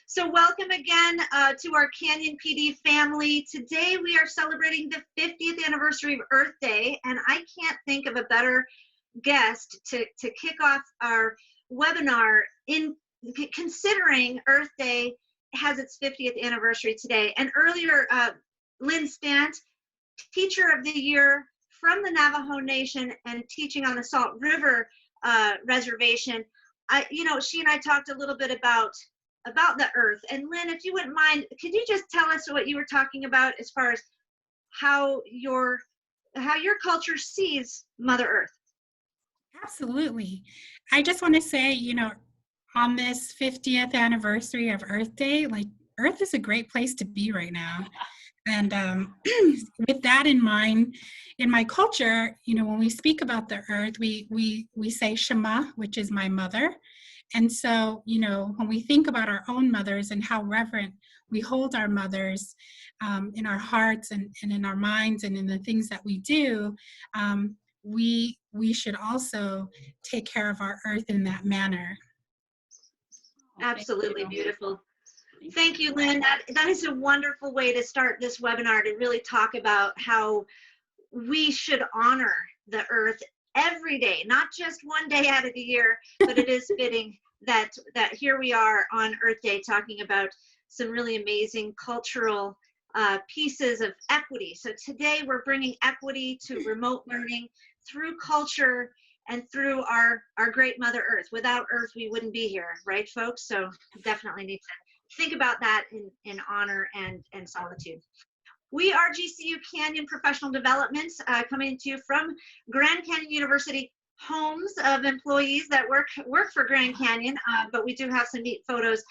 So welcome again to our Canyon PD family. Today we are celebrating the 50th anniversary of Earth Day, and I can't think of a better guest to kick off our webinar in considering Earth Day has its 50th anniversary today. And earlier, Lynette Stant, Teacher of the Year from the Navajo Nation and teaching on the Salt River Reservation. She and I talked a little bit about the earth. And Lynn, if you wouldn't mind, could you just tell us what you were talking about as far as how your culture sees Mother Earth? Absolutely. I just want to say, on this 50th anniversary of Earth Day, like Earth is a great place to be right now. And with that in mind, in my culture, when we speak about the earth, we say Shema, which is my mother. And so, when we think about our own mothers and how reverent we hold our mothers in our hearts and in our minds and in the things that we do, we should also take care of our earth in that manner. Absolutely beautiful. Thank you, Lynn. That is a wonderful way to start this webinar, to really talk about how we should honor the earth every day, not just one day out of the year, but it is fitting that here we are on Earth Day talking about some really amazing cultural pieces of equity. So today we're bringing equity to remote learning through culture and through our great Mother Earth. Without Earth, we wouldn't be here, right, folks? So definitely need to think about that in honor and solitude. We are GCU Canyon Professional Development, coming to you from Grand Canyon University, homes of employees that work for Grand Canyon, but we do have some neat photos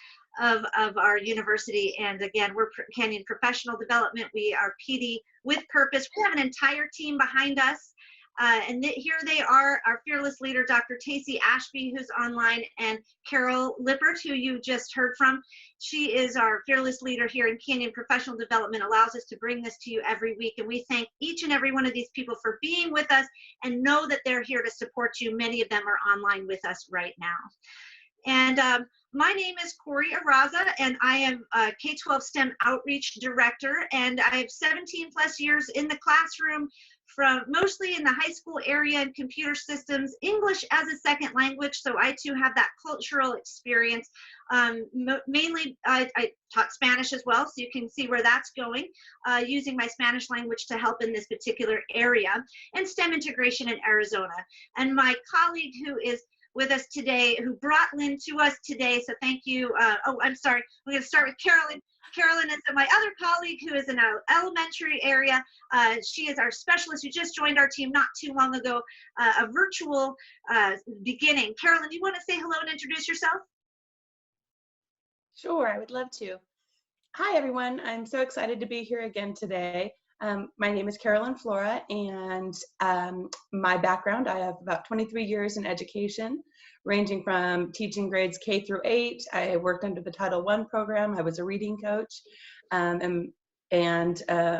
of our university. And again, we're Canyon Professional Development. We are PD with purpose. We have an entire team behind us. And here they are, our fearless leader, Dr. Tacey Ashby, who's online, and Carol Lippert, who you just heard from. She is our fearless leader here in Canyon Professional Development, allows us to bring this to you every week. And we thank each and every one of these people for being with us and know that they're here to support you. Many of them are online with us right now. And my name is Corey Arraza, and I am a K-12 STEM Outreach Director, and I have 17 plus years in the classroom, from mostly in the high school area and computer systems, English as a second language, so I too have that cultural experience. Mainly, I taught Spanish as well, so you can see where that's going, using my Spanish language to help in this particular area, and STEM integration in Arizona. And my colleague who is with us today, who brought Lynn to us today, so thank you. I'm sorry, we're going to start with Carolyn. Carolyn is my other colleague who is in our elementary area. She is our specialist who just joined our team not too long ago, a virtual beginning. Carolyn, you want to say hello and introduce yourself? Sure, I would love to. Hi, everyone. I'm so excited to be here again today. My name is Carolyn Flora, and my background, I have about 23 years in education, ranging from teaching grades K through 8. I worked under the Title I program. I was a reading coach. And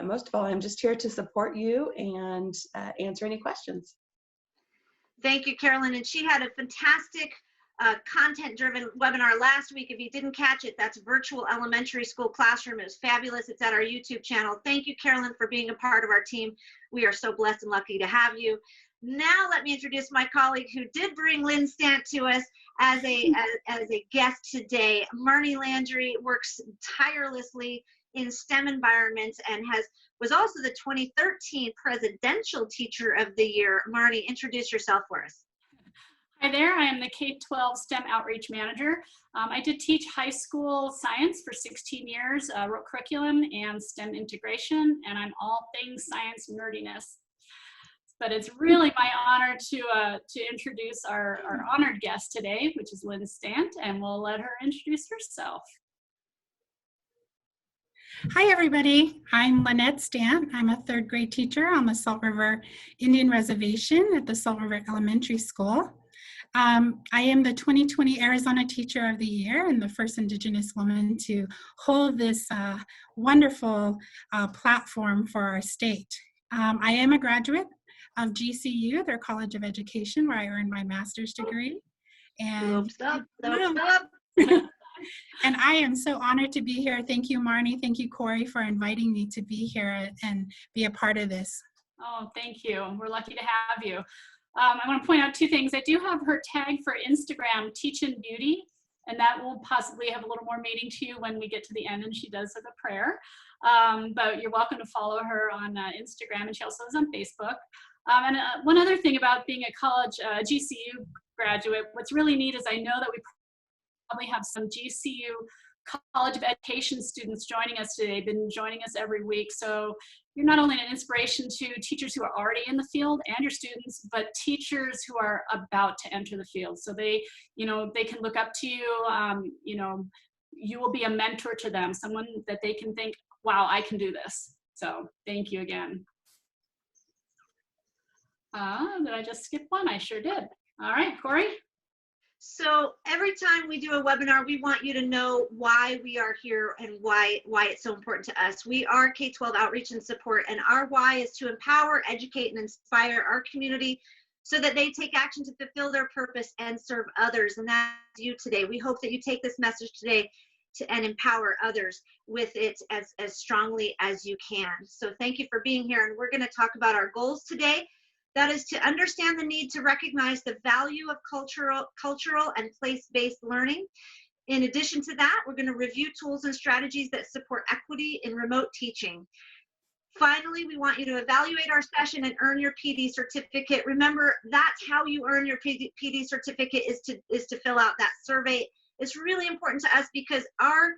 most of all, I'm just here to support you and answer any questions. Thank you, Carolyn. And she had a fantastic content-driven webinar last week. If you didn't catch it, that's Virtual Elementary School Classroom. It was fabulous. It's at our YouTube channel. Thank you, Carolyn, for being a part of our team. We are so blessed and lucky to have you. Now let me introduce my colleague who did bring Lynette Stant to us as a guest today. Marnie Landry works tirelessly in STEM environments and was also the 2013 Presidential Teacher of the Year. Marnie, introduce yourself for us. Hi there, I am the K-12 STEM Outreach Manager. I did teach high school science for 16 years, wrote curriculum and STEM integration, and I'm all things science nerdiness. But it's really my honor to introduce our honored guest today, which is Lynette Stant, and we'll let her introduce herself. Hi, everybody. I'm Lynette Stant. I'm a third grade teacher on the Salt River Indian Reservation at the Salt River Elementary School. I am the 2020 Arizona Teacher of the Year and the first Indigenous woman to hold this wonderful platform for our state. I am a graduate of GCU, their College of Education, where I earned my master's degree. And And I am so honored to be here. Thank you, Marnie. Thank you, Corey, for inviting me to be here and be a part of this. Oh, thank you. We're lucky to have you. I want to point out two things. I do have her tag for Instagram, Teach in Beauty, and that will possibly have a little more meaning to you when we get to the end and she does have a prayer. But you're welcome to follow her on Instagram, and she also is on Facebook. And one other thing about being a college GCU graduate, what's really neat is I know that we probably have some GCU College of Education students joining us today, been joining us every week. So you're not only an inspiration to teachers who are already in the field and your students, but teachers who are about to enter the field. So they, you know, they can look up to you, you know, you will be a mentor to them, someone that they can think, wow, I can do this. So thank you again. Did I just skip one? I sure did. All right, Corey. So every time we do a webinar, we want you to know why we are here and why it's so important to us. We are K-12 Outreach and Support, and our why is to empower, educate, and inspire our community so that they take action to fulfill their purpose and serve others. And that's you today. We hope that you take this message today and empower others with it as strongly as you can. So thank you for being here. And we're going to talk about our goals today. That is to understand the need to recognize the value of cultural and place-based learning. In addition to that, we're going to review tools and strategies that support equity in remote teaching. Finally, we want you to evaluate our session and earn your PD certificate. Remember, that's how you earn your PD certificate is to fill out that survey. It's really important to us because our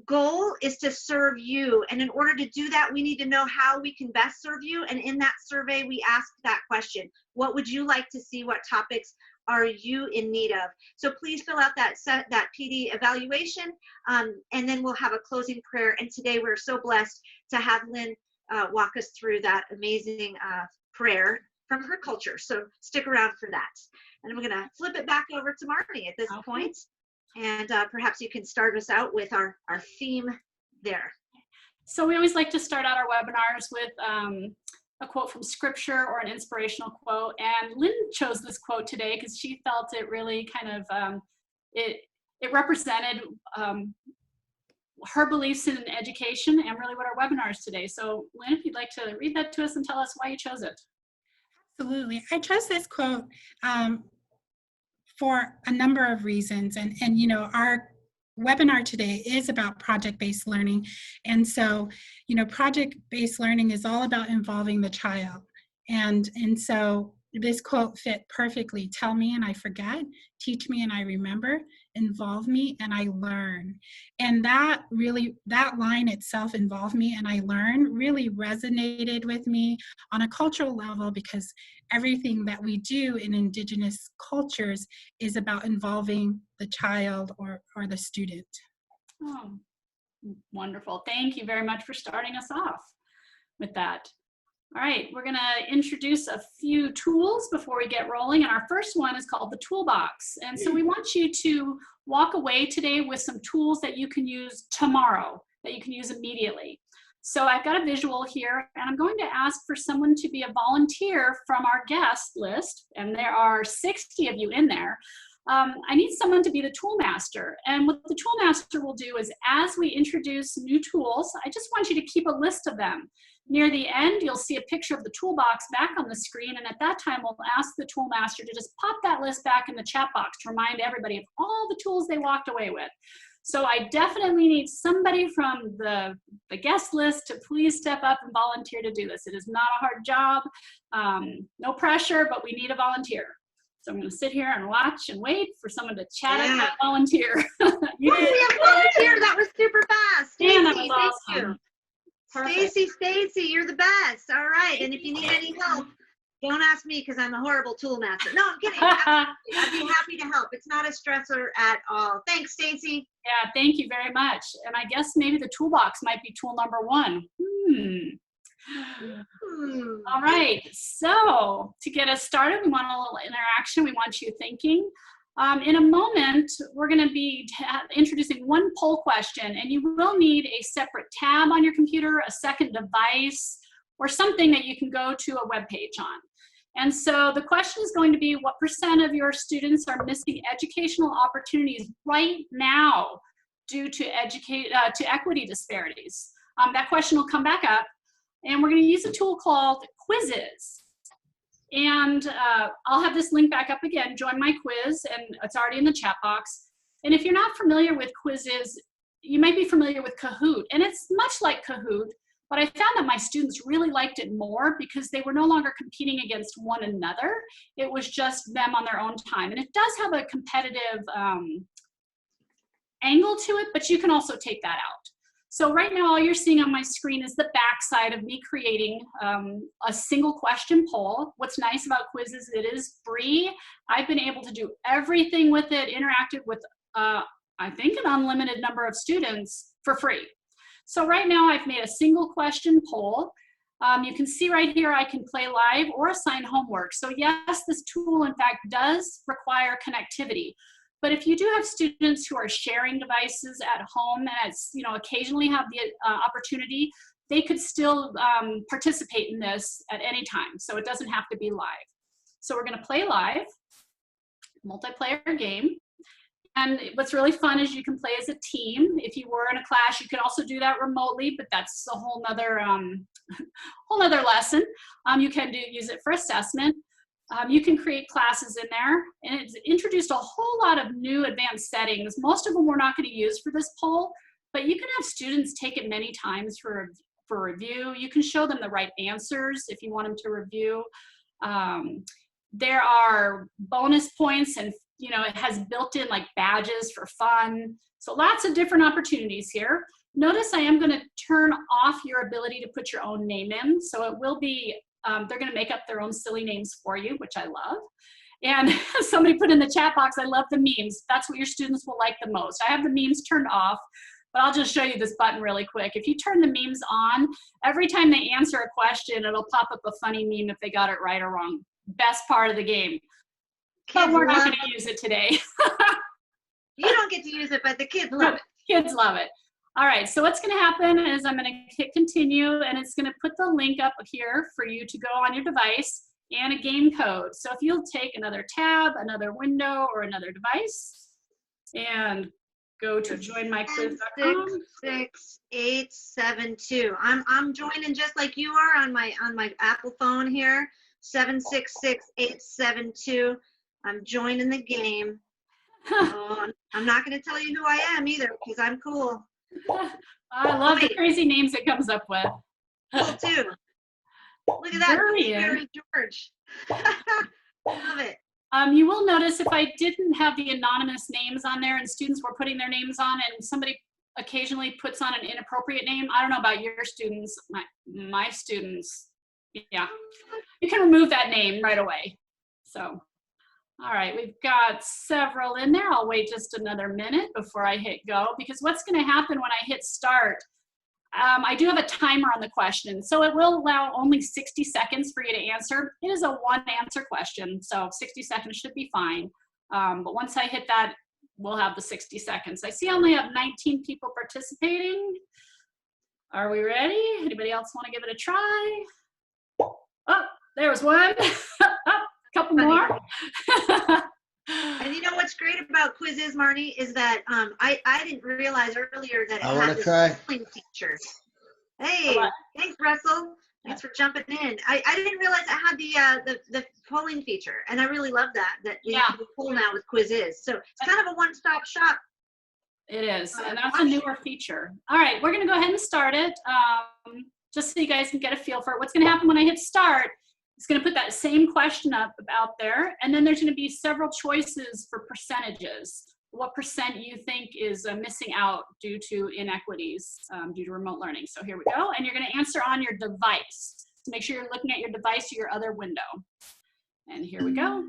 goal is to serve you, and in order to do that we need to know how we can best serve you. And in that survey we ask that question: what would you like to see? What topics are you in need of? So please fill out that PD evaluation, and then we'll have a closing prayer. And today we're so blessed to have Lynn walk us through that amazing prayer from her culture. So stick around for that. And I'm going to flip it back over to Marnie at this point. And perhaps you can start us out with our theme there. So we always like to start out our webinars with a quote from scripture or an inspirational quote. And Lynn chose this quote today because she felt it really kind of, it represented her beliefs in education and really what our webinar is today. So Lynn, if you'd like to read that to us and tell us why you chose it. Absolutely. I chose this quote for a number of reasons. And you know, our webinar today is about project-based learning. And so, you know, project-based learning is all about involving the child. And so this quote fit perfectly. Tell me and I forget, teach me and I remember, involve me and I learn. And that line itself, involve me and I learn, really resonated with me on a cultural level, because everything that we do in Indigenous cultures is about involving the child or the student. Oh, wonderful. Thank you very much for starting us off with that. All right, we're going to introduce a few tools before we get rolling. And our first one is called the toolbox. And so we want you to walk away today with some tools that you can use tomorrow, that you can use immediately. So I've got a visual here, and I'm going to ask for someone to be a volunteer from our guest list. And there are 60 of you in there. I need someone to be the tool master. And what the tool master will do is, as we introduce new tools, I just want you to keep a list of them. Near the end, you'll see a picture of the toolbox back on the screen, and at that time, we'll ask the tool master to just pop that list back in the chat box to remind everybody of all the tools they walked away with. So I definitely need somebody from the guest list to please step up and volunteer to do this. It is not a hard job, no pressure, but we need a volunteer. So I'm going to sit here and watch and wait for someone to chat up that volunteer. You did. We have volunteer. That was super fast. Stacey, that was awesome. Stacy, you're the best. All right. And if you need any help, don't ask me because I'm a horrible tool master. No, I'm kidding. I'd be happy to help. It's not a stressor at all. Thanks, Stacy. Yeah, thank you very much. And I guess maybe the toolbox might be tool number 1. All right, so to get us started, we want a little interaction. We want you thinking. In a moment, we're going to be introducing one poll question, and you will need a separate tab on your computer, a second device, or something that you can go to a web page on. And so the question is going to be, what % of your students are missing educational opportunities right now due to equity disparities? That question will come back up, and we're going to use a tool called Quizizz. And I'll have this link back up again. Join my quiz, and it's already in the chat box. And if you're not familiar with Quizizz, you might be familiar with Kahoot, and it's much like Kahoot, but I found that my students really liked it more because they were no longer competing against one another. It was just them on their own time. And it does have a competitive angle to it, but you can also take that out. So right now, all you're seeing on my screen is the backside of me creating a single question poll. What's nice about Quizizz, it is free. I've been able to do everything with it, interacted with, I think, an unlimited number of students for free. So right now, I've made a single question poll. You can see right here, I can play live or assign homework. So yes, this tool, in fact, does require connectivity. But if you do have students who are sharing devices at home and occasionally have the opportunity, they could still participate in this at any time. So it doesn't have to be live. So we're going to play live, multiplayer game. And what's really fun is you can play as a team. If you were in a class, you can also do that remotely, but that's a whole nother lesson. You can use it for assessment. You can create classes in there, and it's introduced a whole lot of new advanced settings. Most of them we're not going to use for this poll, but you can have students take it many times for review. You can show them the right answers if you want them to review. There are bonus points, and it has built-in like badges for fun. So lots of different opportunities here. Notice I am going to turn off your ability to put your own name in. So it will be, they're going to make up their own silly names for you, which I love. And somebody put in the chat box, I love the memes. That's what your students will like the most. I have the memes turned off, but I'll just show you this button really quick. If you turn the memes on, every time they answer a question, it'll pop up a funny meme if they got it right or wrong. Best part of the game. But we're not going to use it today. You don't get to use it, but the kids love it. Kids love it. All right, so what's going to happen is I'm going to hit continue, and it's going to put the link up here for you to go on your device and a game code. So if you'll take another tab, another window, or another device, and go to joinmyquiz.com. 766-872. I'm joining just like you are on my Apple phone here. 766-872. I'm joining the game. Oh, I'm not going to tell you who I am either because I'm cool. I love the crazy names it comes up with. Cool too. Look at that. Very George. Love it. You will notice if I didn't have the anonymous names on there and students were putting their names on and somebody occasionally puts on an inappropriate name, I don't know about your students, my students, yeah. You can remove that name right away. So. All right, we've got several in there. I'll wait just another minute before I hit go, because what's going to happen when I hit start, I do have a timer on the question, so it will allow only 60 seconds for you to answer. It is a one-answer question, so 60 seconds should be fine. But once I hit that, we'll have the 60 seconds. I see I only have 19 people participating. Are we ready? Anybody else want to give it a try? Oh, there was one. Couple more. And you know what's great about Quizizz, Marnie, is that I didn't realize earlier that it had this polling feature. Hey, thanks, Russell. Thanks for jumping in. I didn't realize it had the polling feature, and I really love that you can poll now with Quizizz. So it's kind of a one-stop shop. It is, and that's a newer feature. All right, we're going to go ahead and start it, just so you guys can get a feel for it. What's going to happen when I hit start? It's going to put that same question up out there, and then there's going to be several choices for percentages. What percent you think is missing out due to inequities due to remote learning. So here we go, and you're going to answer on your device. So make sure you're looking at your device or your other window. And here we go.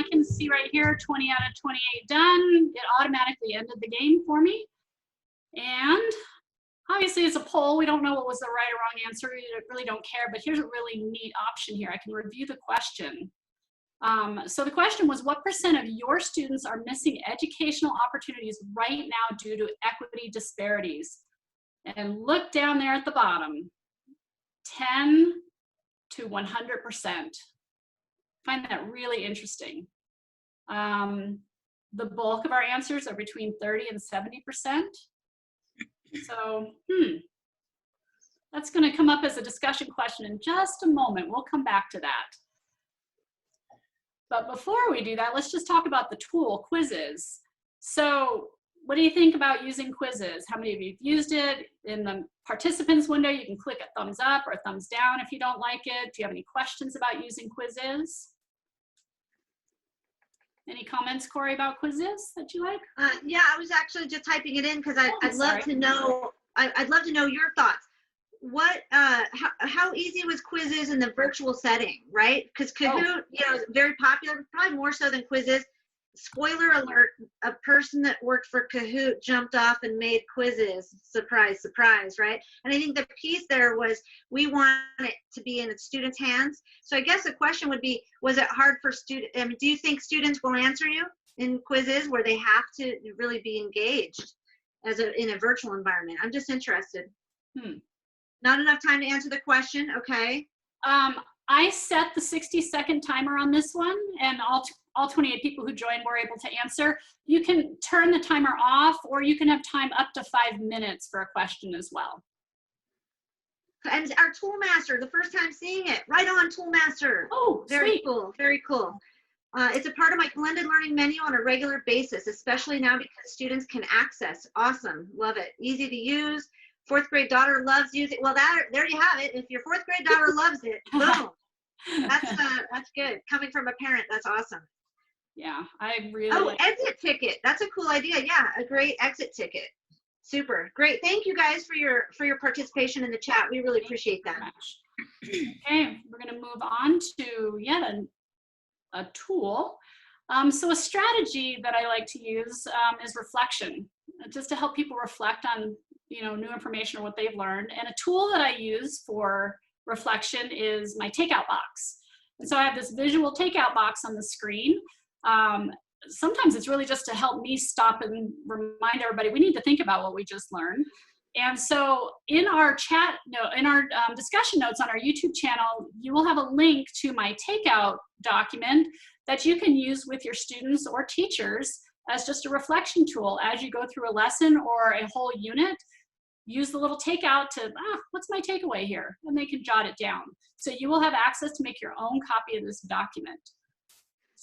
can see right here, 20 out of 28 done. It automatically ended the game for me. And obviously it's a poll. We don't know what was the right or wrong answer. We really don't care, but here's a really neat option here. I can review the question. So the question was, what % of your students are missing educational opportunities right now due to equity disparities? And look down there at the bottom, 10 to 100%. Find that really interesting. The bulk of our answers are between 30 and 70%. So, that's going to come up as a discussion question in just a moment. We'll come back to that. But before we do that, let's just talk about the tool, Quizizz. So what do you think about using Quizizz? How many of you have used it? In the participants window, you can click a thumbs up or a thumbs down if you don't like it. Do you have any questions about using Quizizz? Any comments, Corey, about Quizizz that you like? Yeah, I was actually just typing it in because I'd love to know. I'd love to know your thoughts. What, how easy was Quizizz in the virtual setting, right? Because Kahoot, you know, is very popular, probably more so than Quizizz. Spoiler alert: a person that worked for Kahoot jumped off and made Quizizz. Surprise, surprise, right? And I think the piece there was we want it to be in the students' hands. So I guess the question would be, was it hard for students? I mean, do you think students will answer you in Quizizz where they have to really be engaged in a virtual environment? I'm just interested. Not enough time to answer the question. Okay. I set the 60-second timer on this one, and all 28 people who joined were able to answer. You can turn the timer off, or you can have time up to 5 minutes for a question as well. And our Toolmaster, the first time seeing it, right on Toolmaster. Oh, very sweet. cool, very cool. It's a part of my blended learning menu on a regular basis, especially now because students can access. Awesome, love it. Easy to use. Fourth grade daughter loves using. Well, there you have it. If your fourth grade daughter loves it, boom. That's good. Coming from a parent, that's awesome. Yeah, I really. Oh, exit ticket. That's a cool idea. Yeah, a great exit ticket. Super great. Thank you guys for your participation in the chat. We really appreciate that. Okay, we're going to move on to yet a tool. So a strategy that I like to use is reflection, just to help people reflect on new information or what they've learned. And a tool that I use for reflection is my takeout box. And so I have this visual takeout box on the screen. Sometimes it's really just to help me stop and remind everybody we need to think about what we just learned. And so in our chat, in our discussion notes on our YouTube channel, you will have a link to my takeout document that you can use with your students or teachers as just a reflection tool as you go through a lesson or a whole unit. Use the little takeout to, what's my takeaway here? And they can jot it down. So you will have access to make your own copy of this document.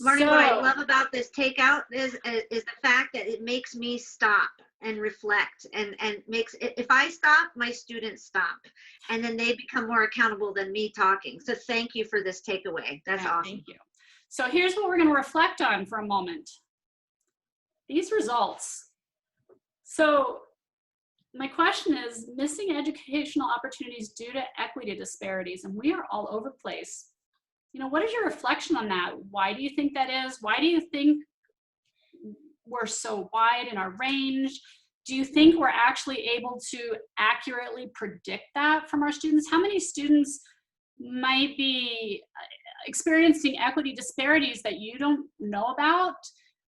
Marnie, what I love about this takeout is the fact that it makes me stop and reflect and makes it, if I stop, my students stop, and then they become more accountable than me talking. So thank you for this takeaway. That's awesome. Thank you. So here's what we're going to reflect on for a moment. These results. So my question is, missing educational opportunities due to equity disparities, and we are all over the place. What is your reflection on that? Why do you think that is? Why do you think we're so wide in our range? Do you think we're actually able to accurately predict that from our students? How many students might be experiencing equity disparities that you don't know about?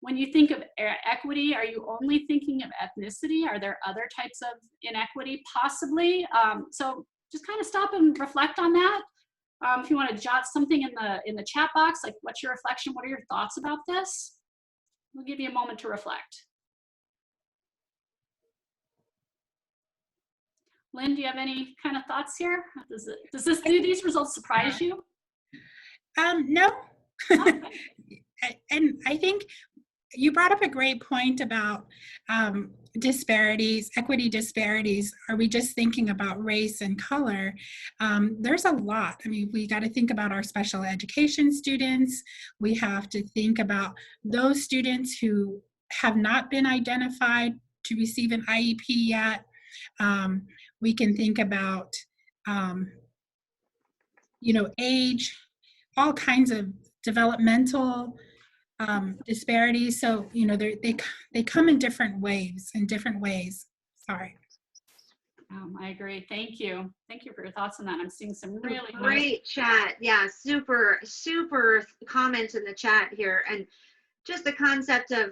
When you think of equity, are you only thinking of ethnicity? Are there other types of inequity possibly? So just kind of stop and reflect on that. If you want to jot something in the chat box, like what's your reflection? What are your thoughts about this? We'll give you a moment to reflect. Lynn, do you have any kind of thoughts here? Do these results surprise you? No. Okay. And I think you brought up a great point about disparities, equity disparities. Are we just thinking about race and color? There's a lot. I mean, we got to think about our special education students. We have to think about those students who have not been identified to receive an IEP yet. We can think about, age, all kinds of developmental disparities. So, you know, they come in different waves, Sorry. I agree. Thank you. Thank you for your thoughts on that. I'm seeing some really great chat. Yeah, super comments in the chat here, and just the concept of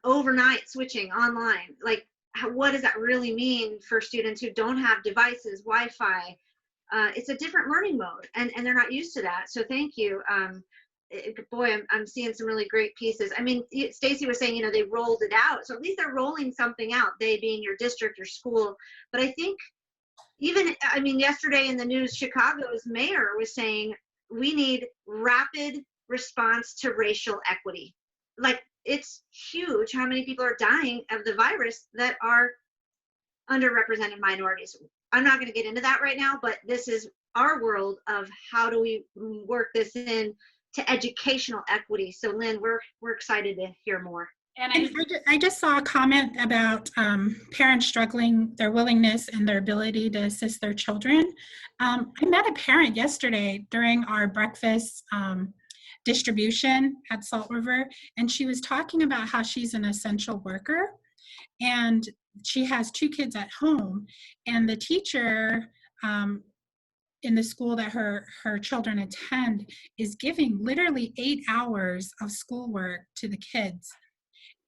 overnight switching online. Like, what does that really mean for students who don't have devices, Wi-Fi? It's a different learning mode, and they're not used to that. So thank you. Boy, I'm seeing some really great pieces. I mean, Stacy was saying, you know, they rolled it out. So at least they're rolling something out, they being your district or school. But I think even, I mean, yesterday in the news, Chicago's mayor was saying, we need rapid response to racial equity. Like, it's huge how many people are dying of the virus that are underrepresented minorities. I'm not going to get into that right now, but this is our world of how do we work this in to educational equity. So Lynn, we're excited to hear more. And I just saw a comment about parents struggling, their willingness and their ability to assist their children. I met a parent yesterday during our breakfast distribution at Salt River, and she was talking about how she's an essential worker and she has 2 kids at home, and the teacher in the school that her children attend is giving literally 8 hours of schoolwork to the kids.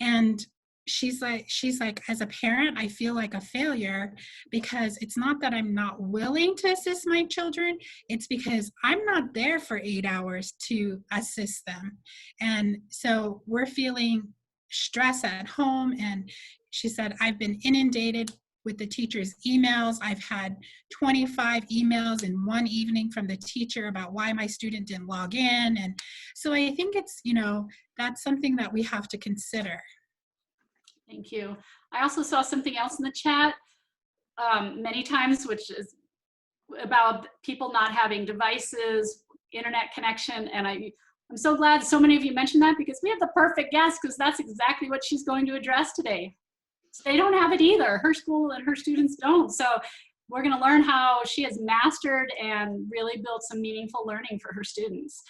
And she's like, as a parent, I feel like a failure because it's not that I'm not willing to assist my children, it's because I'm not there for 8 hours to assist them. And so we're feeling stress at home. And she said, I've been inundated with the teacher's emails. I've had 25 emails in one evening from the teacher about why my student didn't log in. And so I think it's, you know, that's something that we have to consider. Thank you. I also saw something else in the chat many times, which is about people not having devices, internet connection. And I'm so glad so many of you mentioned that, because we have the perfect guest, because that's exactly what she's going to address today. So they don't have it either. Her school and her students don't. So we're going to learn how she has mastered and really built some meaningful learning for her students.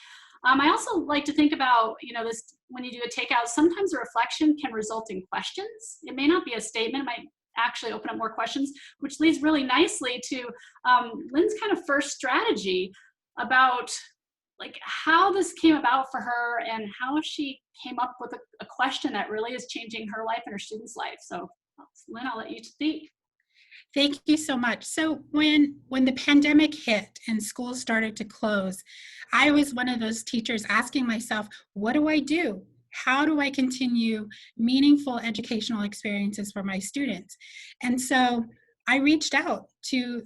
I also like to think about, you know, this, when you do a takeout, sometimes a reflection can result in questions. It may not be a statement, it might actually open up more questions, which leads really nicely to Lynn's kind of first strategy about like how this came about for her and how she came up with a question that really is changing her life and her students' life. So Lynn, I'll let you speak. Thank you so much. So when the pandemic hit and schools started to close, I was one of those teachers asking myself, what do I do? How do I continue meaningful educational experiences for my students? And so I reached out to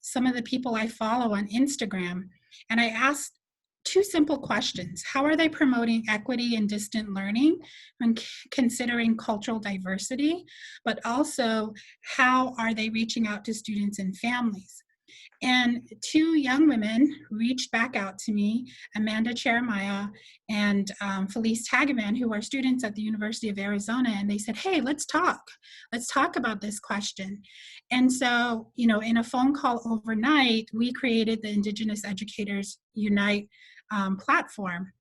some of the people I follow on Instagram, and I asked 2 simple questions. How are they promoting equity and distant learning when considering cultural diversity? But also, how are they reaching out to students and families? And 2 young women reached back out to me, Amanda Cheremiah and Felice Tagaman, who are students at the University of Arizona, and they said, hey, let's talk about this question. And so, you know, in a phone call overnight, we created the Indigenous Educators Unite platform.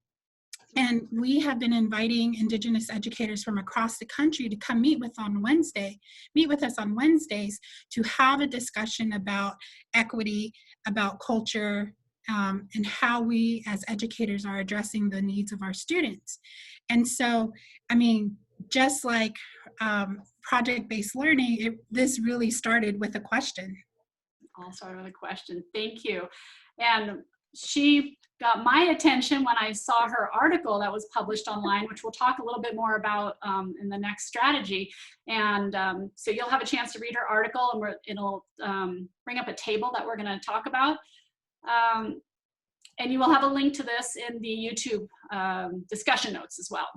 And we have been inviting Indigenous educators from across the country to come meet with us on Wednesdays to have a discussion about equity, about culture, and how we as educators are addressing the needs of our students. And so, I mean, just like project-based learning, this really started with a question. All started with a question. Thank you. And she got my attention when I saw her article that was published online, which we'll talk a little bit more about in the next strategy. And so you'll have a chance to read her article, and it'll bring up a table that we're going to talk about. And you will have a link to this in the YouTube discussion notes as well.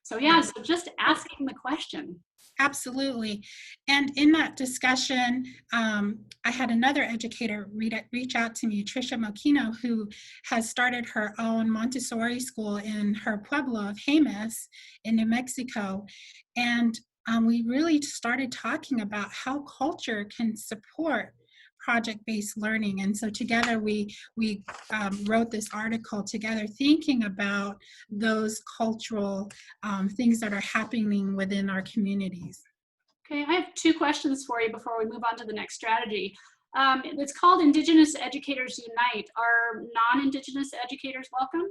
So yeah, so just asking the question. Absolutely. And in that discussion, I had another educator reach out to me, Tricia Moquino, who has started her own Montessori school in her pueblo of Jemez in New Mexico. And we really started talking about how culture can support project-based learning. And so together we wrote this article together thinking about those cultural things that are happening within our communities. Okay, I have 2 questions for you before we move on to the next strategy. It's called Indigenous Educators Unite. Are non-Indigenous educators welcome?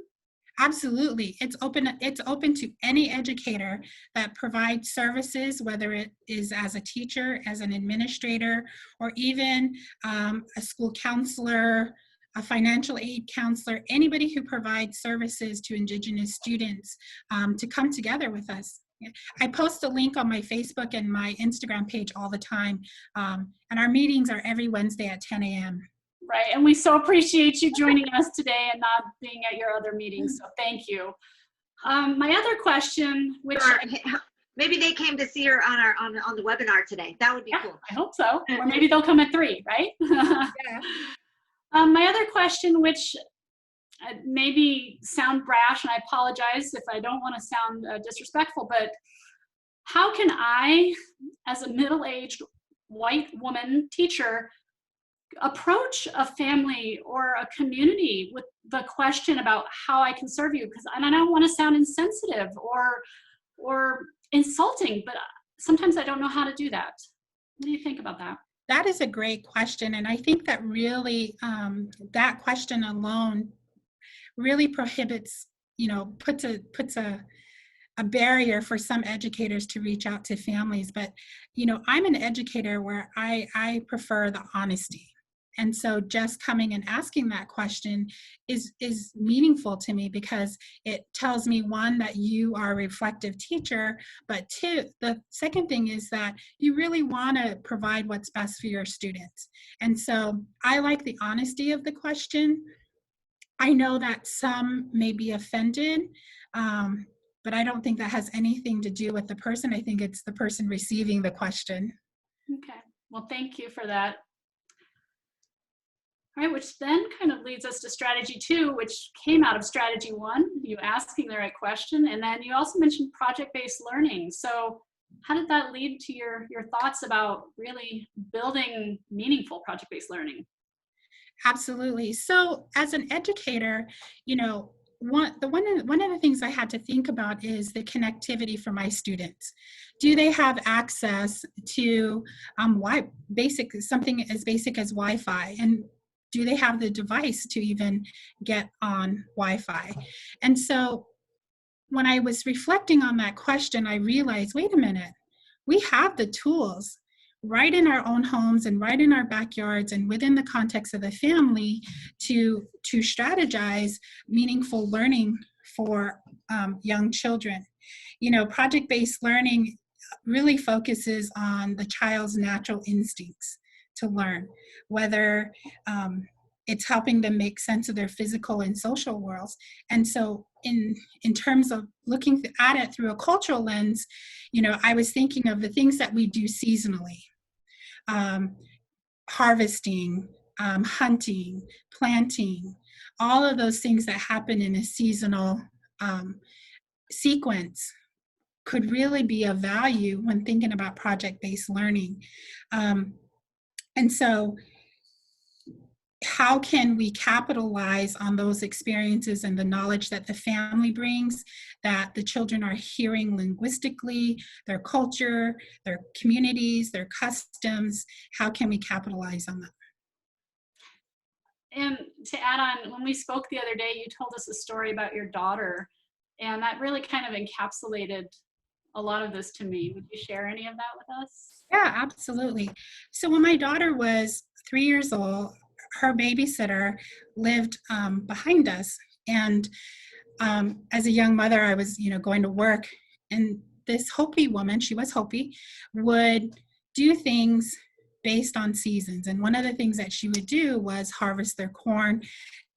Absolutely. It's open to any educator that provides services, whether it is as a teacher, as an administrator, or even a school counselor, a financial aid counselor, anybody who provides services to Indigenous students to come together with us. I post a link on my Facebook and my Instagram page all the time, and our meetings are every Wednesday at 10 a.m. Right, and we so appreciate you joining us today and not being at your other meetings, so thank you. My other question, which maybe they came to see her on the webinar today. That would be cool. I hope so, or maybe they'll come at 3, right? Yeah. My other question, which maybe sound brash, and I apologize if I don't want to sound disrespectful, but how can I, as a middle-aged white woman teacher, approach a family or a community with the question about how I can serve you? Because I don't want to sound insensitive or insulting, but sometimes I don't know how to do that. What do you think about that? That is a great question, and I think that really that question alone really prohibits, puts a barrier for some educators to reach out to families. But I'm an educator where I prefer the honesty. And so just coming and asking that question is meaningful to me, because it tells me, one, that you are a reflective teacher, but 2, the second thing is that you really want to provide what's best for your students. And so I like the honesty of the question. I know that some may be offended, but I don't think that has anything to do with the person. I think it's the person receiving the question. Okay, well, thank you for that. All right, which then kind of leads us to strategy 2, which came out of strategy 1, you asking the right question, and then you also mentioned project-based learning. So how did that lead to your thoughts about really building meaningful project-based learning? Absolutely. So as an educator, one of the things I had to think about is the connectivity for my students. Do they have access to something as basic as Wi-Fi? And do they have the device to even get on Wi-Fi? And so when I was reflecting on that question, I realized, wait a minute, we have the tools right in our own homes and right in our backyards and within the context of the family to strategize meaningful learning for young children. Project-based learning really focuses on the child's natural instincts to learn, whether it's helping them make sense of their physical and social worlds. And so in terms of looking at it through a cultural lens, I was thinking of the things that we do seasonally. Harvesting, hunting, planting, all of those things that happen in a seasonal sequence could really be of value when thinking about project-based learning. And so how can we capitalize on those experiences and the knowledge that the family brings, that the children are hearing linguistically, their culture, their communities, their customs? How can we capitalize on them? And to add on, when we spoke the other day, you told us a story about your daughter, and that really kind of encapsulated a lot of this to me. Would you share any of that with us? Yeah, absolutely. So when my daughter was 3 years old, her babysitter lived behind us. And as a young mother, I was, going to work, and this Hopi woman, she was Hopi, would do things based on seasons. And one of the things that she would do was harvest their corn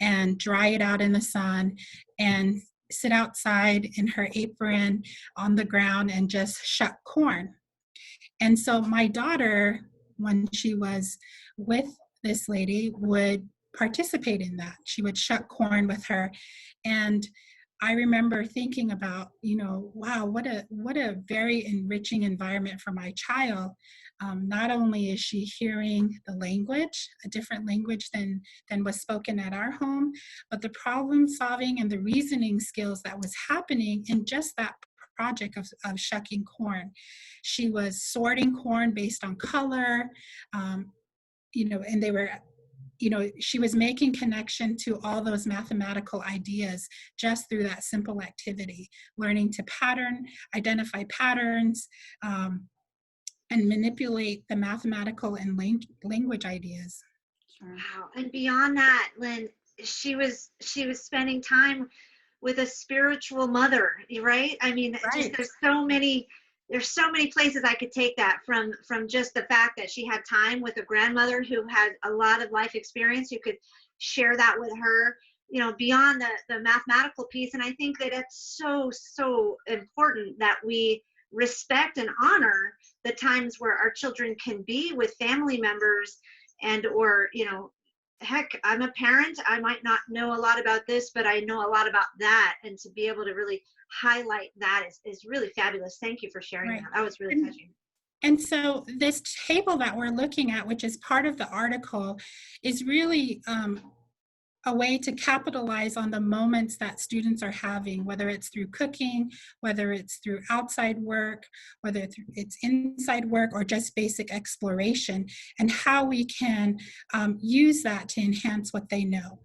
and dry it out in the sun and sit outside in her apron on the ground and just shuck corn. And so my daughter, when she was with this lady, would participate in that. She would shuck corn with her. And I remember thinking about, wow, what a very enriching environment for my child. Not only is she hearing the language, a different language than was spoken at our home, but the problem solving and the reasoning skills that was happening in just that project of shucking corn. She was sorting corn based on color, and they were, she was making connection to all those mathematical ideas just through that simple activity, learning to identify patterns, and manipulate the mathematical and language ideas. Wow. And beyond that, Lynn, she was spending time with a spiritual mother, right? I mean, Right. there's so many places I could take that from just the fact that she had time with a grandmother who had a lot of life experience. You could share that with her, beyond the mathematical piece. And I think that it's so important that we respect and honor the times where our children can be with family members or heck, I'm a parent. I might not know a lot about this, but I know a lot about that. And to be able to really highlight that is really fabulous. Thank you for sharing that. That was really touching. And so this table that we're looking at, which is part of the article, is really a way to capitalize on the moments that students are having, whether it's through cooking, whether it's through outside work, whether it's inside work, or just basic exploration, and how we can use that to enhance what they know.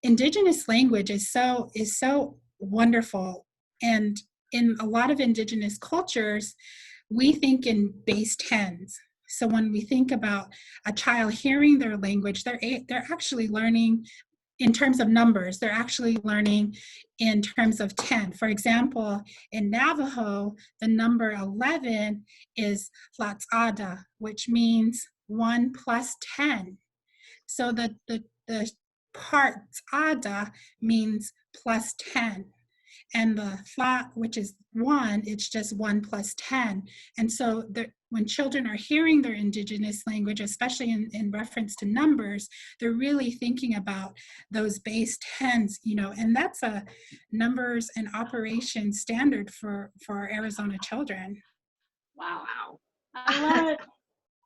Indigenous language is so wonderful, and in a lot of Indigenous cultures, we think in base 10s. So when we think about a child hearing their language, they're actually learning in terms of numbers. They're actually learning in terms of 10. For example, in Navajo, the number 11 is Tlatzada, which means 1 plus 10. So the part Tzada means plus 10. And the thought, which is 1, it's just 1 plus 10. And so when children are hearing their Indigenous language, especially in reference to numbers, they're really thinking about those base 10s, and that's a numbers and operations standard for our Arizona children. Wow. I love it.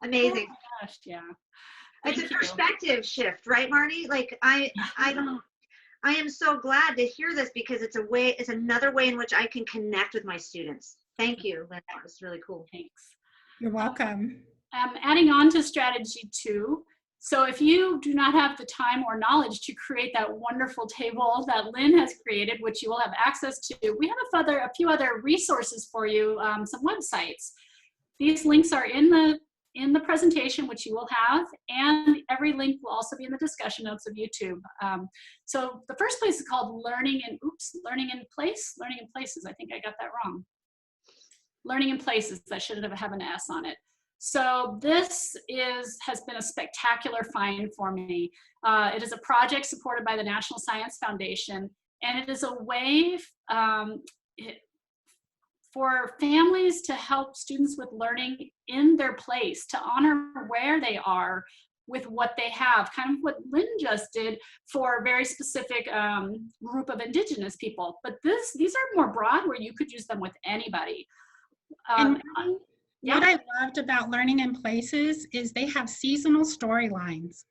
Amazing. Oh my gosh, yeah. It's a perspective shift, right, Marty? Like I am so glad to hear this, because it's another way in which I can connect with my students. Thank you, Lynn. That was really cool. Thanks. You're welcome. Adding on to strategy 2. So if you do not have the time or knowledge to create that wonderful table that Lynn has created, which you will have access to, we have a few other resources for you, some websites. These links are in the presentation, which you will have, and every link will also be in the discussion notes of YouTube. So the first place is called Learning in Places. I think I got that wrong. Learning in Places, that should have an S on it. So this has been a spectacular find for me. It is a project supported by the National Science Foundation, and it is a way for families to help students with learning in their place, to honor where they are with what they have, kind of what Lynn just did for a very specific group of Indigenous people. But these are more broad, where you could use them with anybody. What I loved about Learning in Places is they have seasonal storylines.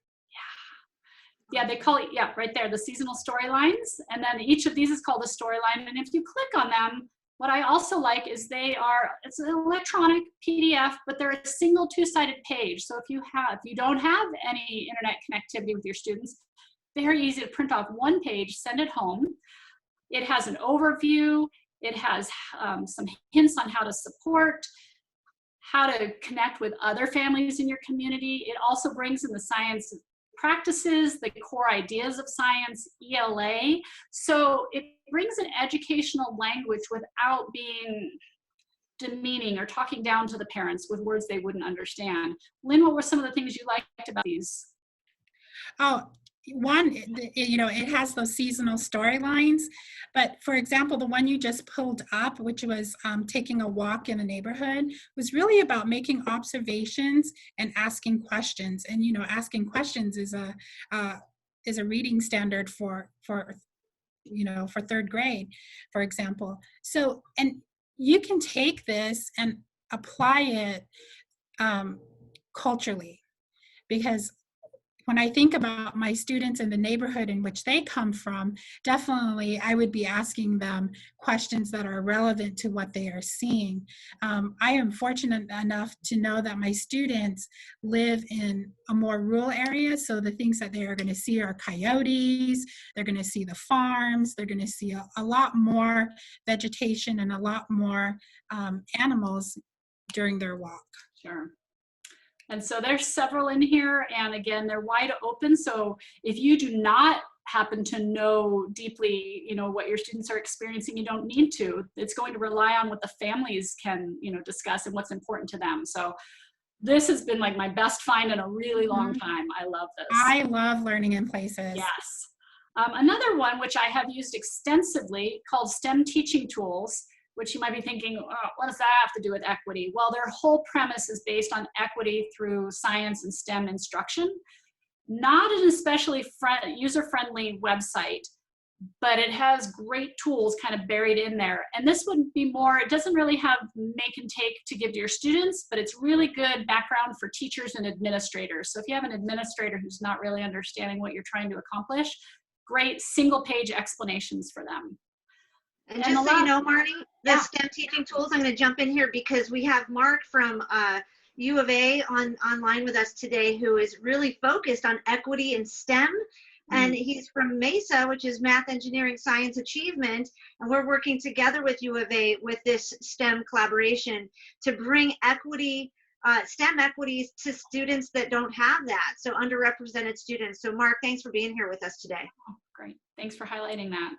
Yeah, they call it, right there, the seasonal storylines. And then each of these is called a storyline. And if you click on them, what I also like is it's an electronic PDF, but they're a single 2-sided page. So if you don't have any internet connectivity with your students, very easy to print off one page, send it home. It has an overview. It has some hints on how to support, how to connect with other families in your community. It also brings in the science practices, the core ideas of science, ELA. So it brings an educational language without being demeaning or talking down to the parents with words they wouldn't understand. Lynn, what were some of the things you liked about these? Oh, one, it has those seasonal storylines, but for example, the one you just pulled up, which was taking a walk in the neighborhood, was really about making observations and asking questions. And asking questions is a reading standard for for 3rd grade, for example. So, and you can take this and apply it culturally, because when I think about my students in the neighborhood in which they come from, definitely I would be asking them questions that are relevant to what they are seeing. I am fortunate enough to know that my students live in a more rural area, so the things that they are going to see are coyotes, they're going to see the farms, they're going to see a lot more vegetation and a lot more animals during their walk. Sure. And so there's several in here, and again, they're wide open. So if you do not happen to know deeply, what your students are experiencing, you don't need to. It's going to rely on what the families can, discuss and what's important to them. So this has been like my best find in a really long time. I love this. I love learning in places. Yes. Another one, which I have used extensively, called STEM Teaching Tools, which you might be thinking, oh, what does that have to do with equity? Well, their whole premise is based on equity through science and STEM instruction. Not an especially user-friendly website, but it has great tools kind of buried in there. And this would be more, it doesn't really have make and take to give to your students, but it's really good background for teachers and administrators. So if you have an administrator who's not really understanding what you're trying to accomplish, great single-page explanations for them. And just so you know, Marty, the STEM teaching tools, I'm going to jump in here because we have Mark from U of A online with us today, who is really focused on equity in STEM. And he's from MESA, which is Math, Engineering, Science Achievement. And we're working together with U of A with this STEM collaboration to bring equity, STEM equities to students that don't have that. So underrepresented students. So Mark, thanks for being here with us today. Oh, great. Thanks for highlighting that.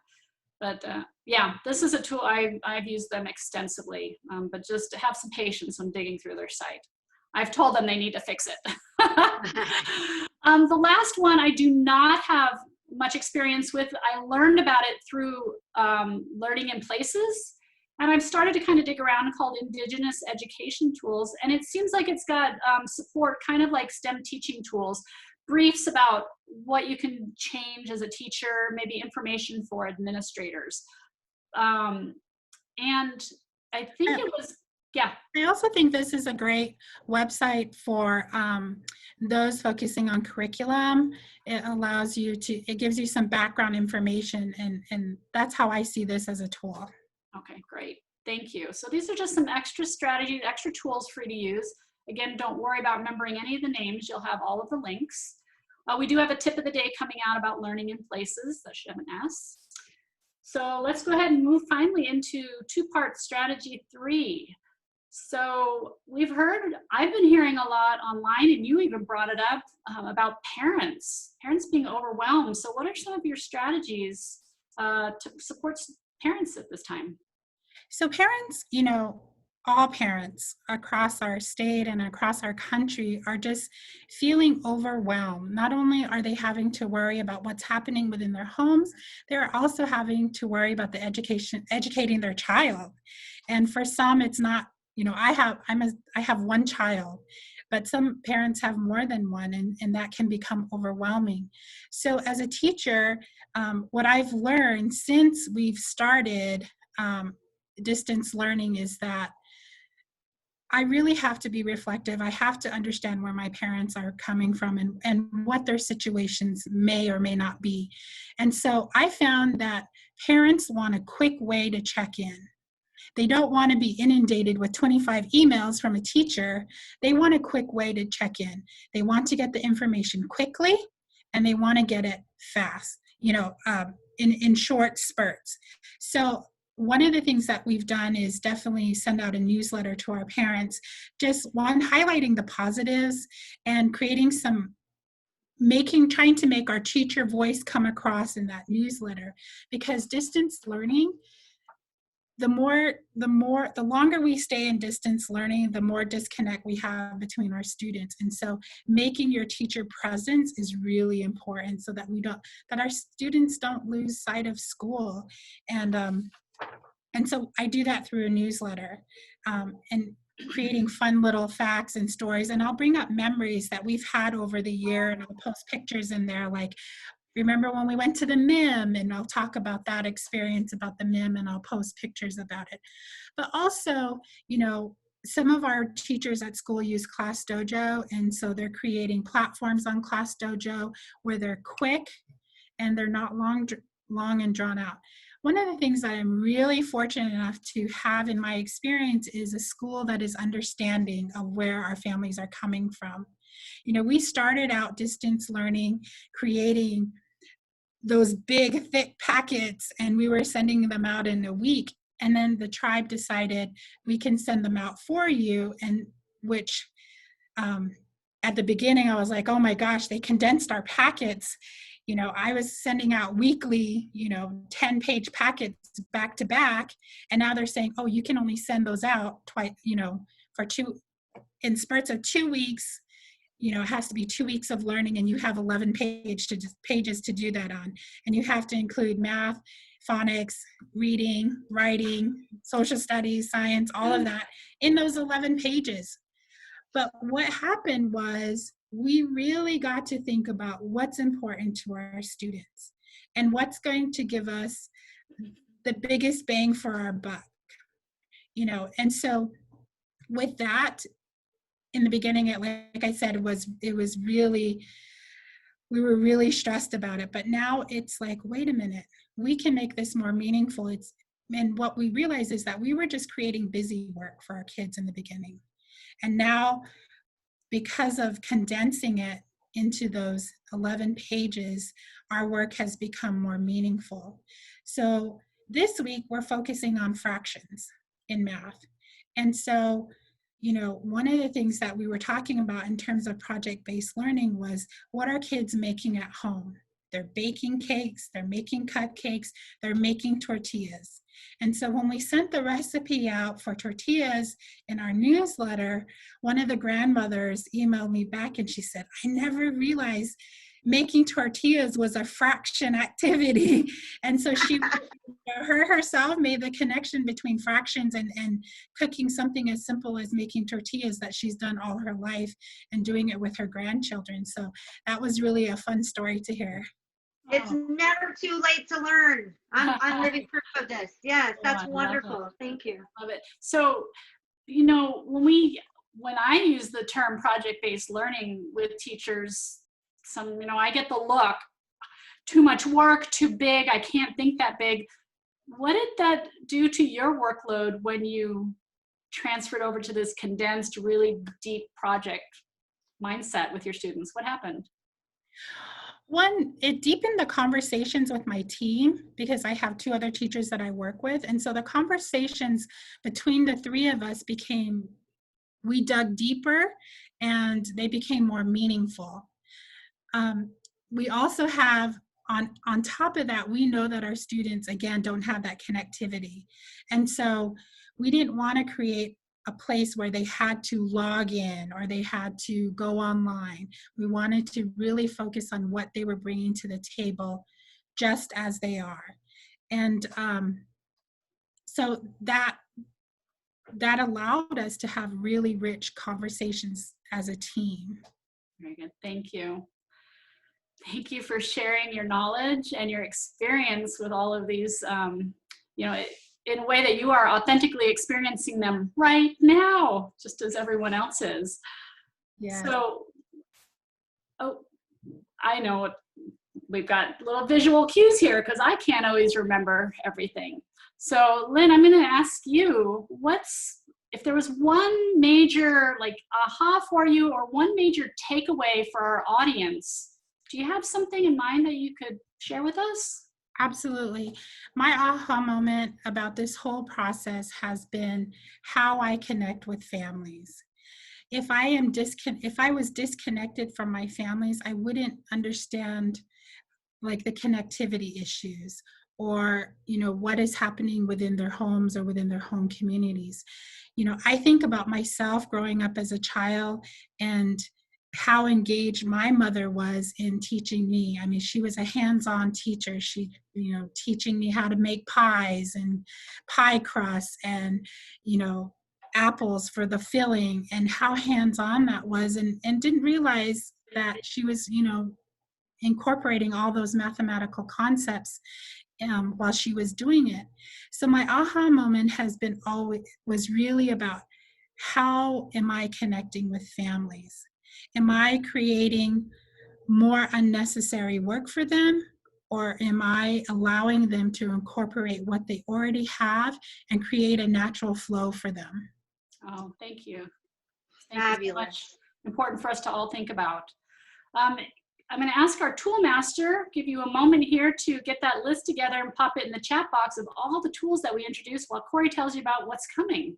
But yeah, this is a tool, I've used them extensively, but just to have some patience when digging through their site. I've told them they need to fix it. The last one I do not have much experience with. I learned about it through Learning in Places, and I've started to kind of dig around, called Indigenous Education Tools, and it seems like it's got support kind of like STEM teaching tools, briefs about what you can change as a teacher, maybe information for administrators. And I think it was, yeah. I also think this is a great website for those focusing on curriculum. It allows you to, it gives you some background information, and that's how I see this as a tool. Okay, great. Thank you. So these are just some extra strategies, extra tools for you to use. Again, don't worry about remembering any of the names. You'll have all of the links. We do have a tip of the day coming out about learning in places. That should have an S. So let's go ahead and move finally into two-part strategy 3. So I've been hearing a lot online, and you even brought it up, about parents being overwhelmed. So what are some of your strategies to support parents at this time? So parents, all parents across our state and across our country are just feeling overwhelmed. Not only are they having to worry about what's happening within their homes, they're also having to worry about the educating their child. And for some, it's not, I have one child, but some parents have more than one, and that can become overwhelming. So as a teacher, what I've learned since we've started distance learning is that I really have to be reflective. I have to understand where my parents are coming from and what their situations may or may not be. And so I found that parents want a quick way to check in. They don't want to be inundated with 25 emails from a teacher. They want a quick way to check in. They want to get the information quickly, and they want to get it fast, in short spurts. So one of the things that we've done is definitely send out a newsletter to our parents, just highlighting the positives and creating trying to make our teacher voice come across in that newsletter. Because distance learning, the longer we stay in distance learning, the more disconnect we have between our students. And so making your teacher presence is really important, so that that our students don't lose sight of school. And so I do that through a newsletter, and creating fun little facts and stories. And I'll bring up memories that we've had over the year, and I'll post pictures in there, like remember when we went to the MIM, and I'll talk about that experience about the MIM, and I'll post pictures about it. But also, you know, some of our teachers at school use Class Dojo, and so they're creating platforms on Class Dojo where they're quick and they're not long and drawn out. One of the things that I'm really fortunate enough to have in my experience is a school that is understanding of where our families are coming from. You know, we started out distance learning, creating those big, thick packets, and we were sending them out in a week. And then the tribe decided we can send them out for you, and which at the beginning I was like, oh my gosh, they condensed our packets. You know, I was sending out weekly, you know, 10-page packets back to back, and now they're saying, oh, you can only send those out twice, you know, in spurts of 2 weeks. You know, it has to be 2 weeks of learning, and you have 11 pages to do that on. And you have to include math, phonics, reading, writing, social studies, science, all of that in those 11 pages. But what happened was we really got to think about what's important to our students and what's going to give us the biggest bang for our buck. You know, and so with that, in the beginning, like I said, it was really, we were really stressed about it. But now it's like, wait a minute, we can make this more meaningful. And what we realized is that we were just creating busy work for our kids in the beginning. And now, because of condensing it into those 11 pages, our work has become more meaningful. So this week, we're focusing on fractions in math. And so, you know, one of the things that we were talking about in terms of project-based learning was, what are kids making at home? They're baking cakes, they're making cupcakes, they're making tortillas. And so when we sent the recipe out for tortillas in our newsletter, one of the grandmothers emailed me back and she said, I never realized making tortillas was a fraction activity. And so she herself made the connection between fractions and cooking something as simple as making tortillas that she's done all her life, and doing it with her grandchildren. So that was really a fun story to hear. It's never too late to learn. I'm living proof of this. Yes, that's wonderful. Thank you. Love it. So, you know, when I use the term project-based learning with teachers, you know, I get the look, too much work, too big, I can't think that big. What did that do to your workload when you transferred over to this condensed, really deep project mindset with your students? What happened? One, it deepened the conversations with my team, because I have 2 other teachers that I work with. And so the conversations between the 3 of us we dug deeper, and they became more meaningful. We also have, on top of that, we know that our students, again, don't have that connectivity. And so we didn't want to create a place where they had to log in or they had to go online. We wanted to really focus on what they were bringing to the table just as they are. And so that allowed us to have really rich conversations as a team. Very good. Thank you. Thank you for sharing your knowledge and your experience with all of these, you know, in a way that you are authentically experiencing them right now, just as everyone else is. Yeah. So, oh, I know we've got little visual cues here because I can't always remember everything. So, Lynn, I'm going to ask you, if there was one major like aha for you, or one major takeaway for our audience, do you have something in mind that you could share with us? Absolutely. My aha moment about this whole process has been how I connect with families. If I was disconnected from my families, I wouldn't understand like the connectivity issues, or, you know, what is happening within their homes or within their home communities. You know, I think about myself growing up as a child and how engaged my mother was in teaching me. I mean, she was a hands-on teacher. She, you know, teaching me how to make pies and pie crusts and, you know, apples for the filling, and how hands-on that was, and didn't realize that she was, you know, incorporating all those mathematical concepts while she was doing it. So my aha moment was really about, how am I connecting with families? Am I creating more unnecessary work for them, or am I allowing them to incorporate what they already have and create a natural flow for them? Oh, thank you. Fabulous. You so much. Important for us to all think about. I'm going to ask our tool master, give you a moment here to get that list together and pop it in the chat box of all the tools that we introduced while Corey tells you about what's coming.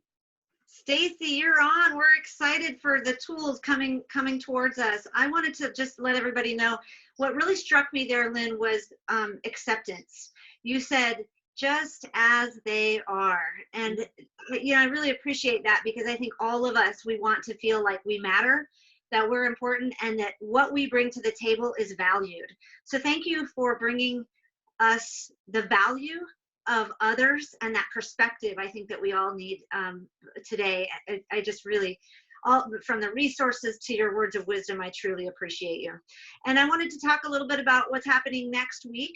Stacy, you're on. We're excited for the tools coming towards us. I wanted to just let everybody know what really struck me there, Lynn, was acceptance. You said, just as they are. And I really appreciate that, because I think all of us, we want to feel like we matter, that we're important, and that what we bring to the table is valued. So thank you for bringing us the value of others and that perspective I think that we all need today. I just really, from the resources to your words of wisdom, I truly appreciate you. And I wanted to talk a little bit about what's happening next week.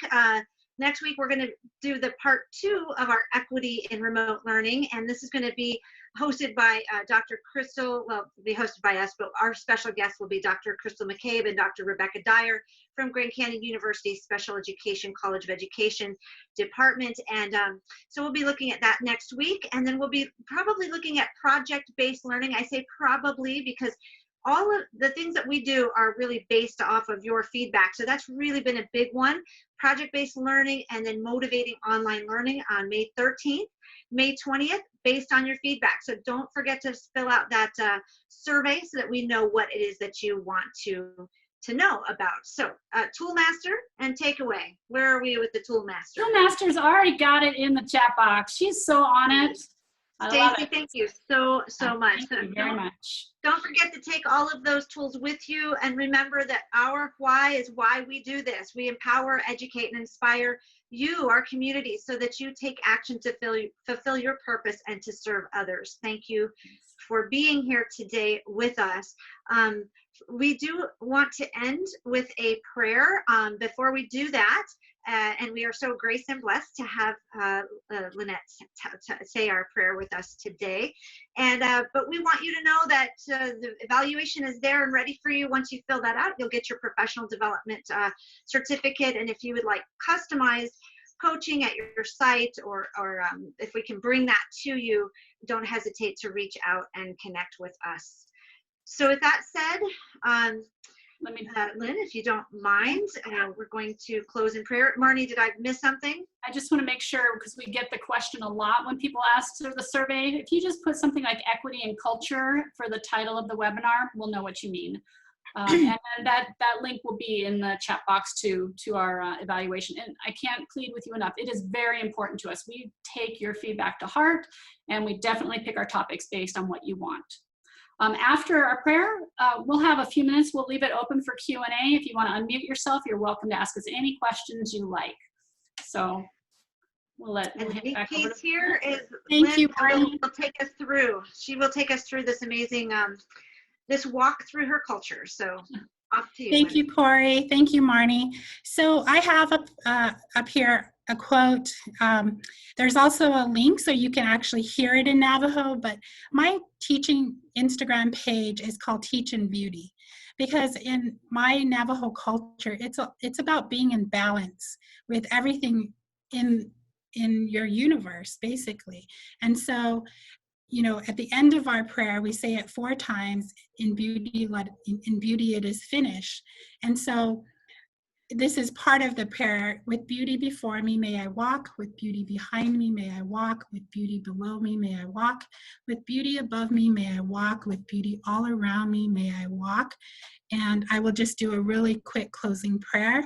Next week, we're going to do the part 2 of our equity in remote learning. And this is going to be hosted by Dr. Crystal, well, it'll be hosted by us, but our special guests will be Dr. Crystal McCabe and Dr. Rebecca Dyer from Grand Canyon University Special Education College of Education Department. And so we'll be looking at that next week. And then we'll be probably looking at project-based learning. I say probably because all of the things that we do are really based off of your feedback. So that's really been a big one. Project-based learning, and then motivating online learning on May 13th, May 20th, based on your feedback. So don't forget to fill out that survey so that we know what it is that you want to know about. So Tool Master and takeaway. Where are we with the Tool Master? Tool Master's already got it in the chat box. She's so on it. Stacy, thank you so much. Thank you very much. Don't forget to take all of those tools with you, and remember that our why is why we do this. We empower, educate, and inspire you, our community, so that you take action to fulfill your purpose and to serve others. Thank you for being here today with us. We do want to end with a prayer. Before we do that, and we are so graced and blessed to have Lynette say our prayer with us today. And but we want you to know that the evaluation is there and ready for you. Once you fill that out, you'll get your professional development certificate. And if you would like customized coaching at your site, or if we can bring that to you, don't hesitate to reach out and connect with us. So with that said, Lynn, if you don't mind, we're going to close in prayer. Marnie, did I miss something? I just want to make sure, because we get the question a lot when people ask for the survey, if you just put something like equity and culture for the title of the webinar, we'll know what you mean. And then that link will be in the chat box to our evaluation. And I can't plead with you enough. It is very important to us. We take your feedback to heart, and we definitely pick our topics based on what you want. After our prayer, we'll have a few minutes. We'll leave it open for Q&A. If you want to unmute yourself, you're welcome to ask us any questions you like. So we'll hand it back over to here is Thank you, Lynn will take us through. She will take us through this amazing, this walk through her culture. So off to you. Thank you, Corey. Thank you, Marnie. So I have up here a quote. There's also a link so you can actually hear it in Navajo, but my teaching Instagram page is called Teach in Beauty, because in my Navajo culture, it's about being in balance with everything in your universe, basically. And so, at the end of our prayer, we say it 4 times, in beauty it is finished. And so this is part of the prayer. With beauty before me, may I walk. With beauty behind me, may I walk. With beauty below me, may I walk. With beauty above me, may I walk. With beauty all around me, may I walk. And I will just do a really quick closing prayer.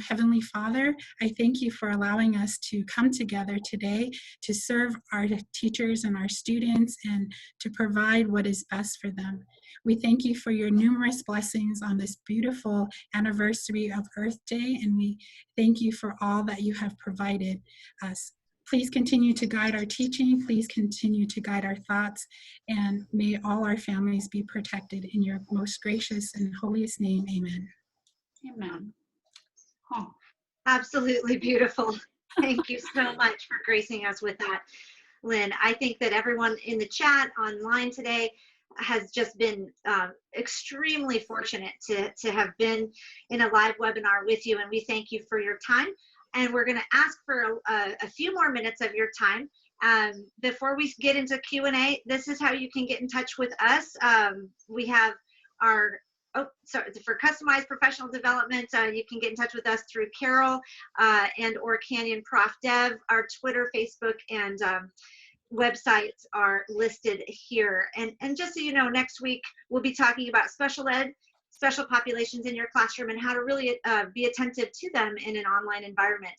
Heavenly Father, I thank you for allowing us to come together today to serve our teachers and our students and to provide what is best for them. We thank you for your numerous blessings on this beautiful anniversary of Earth Day, and we thank you for all that you have provided us. Please continue to guide our teaching. Please continue to guide our thoughts, and may all our families be protected in your most gracious and holiest name. Amen. Amen. Oh. Absolutely beautiful. Thank you so much for gracing us with that, Lynn. I think that everyone in the chat online today has just been extremely fortunate to have been in a live webinar with you, and we thank you for your time. And we're going to ask for a few more minutes of your time. Before we get into Q&A, this is how you can get in touch with us. We have our for customized professional development, you can get in touch with us through Carol and or Canyon Prof Dev. Our Twitter, Facebook, and websites are listed here. And just so you know, next week we'll be talking about special ed, special populations in your classroom, and how to really be attentive to them in an online environment.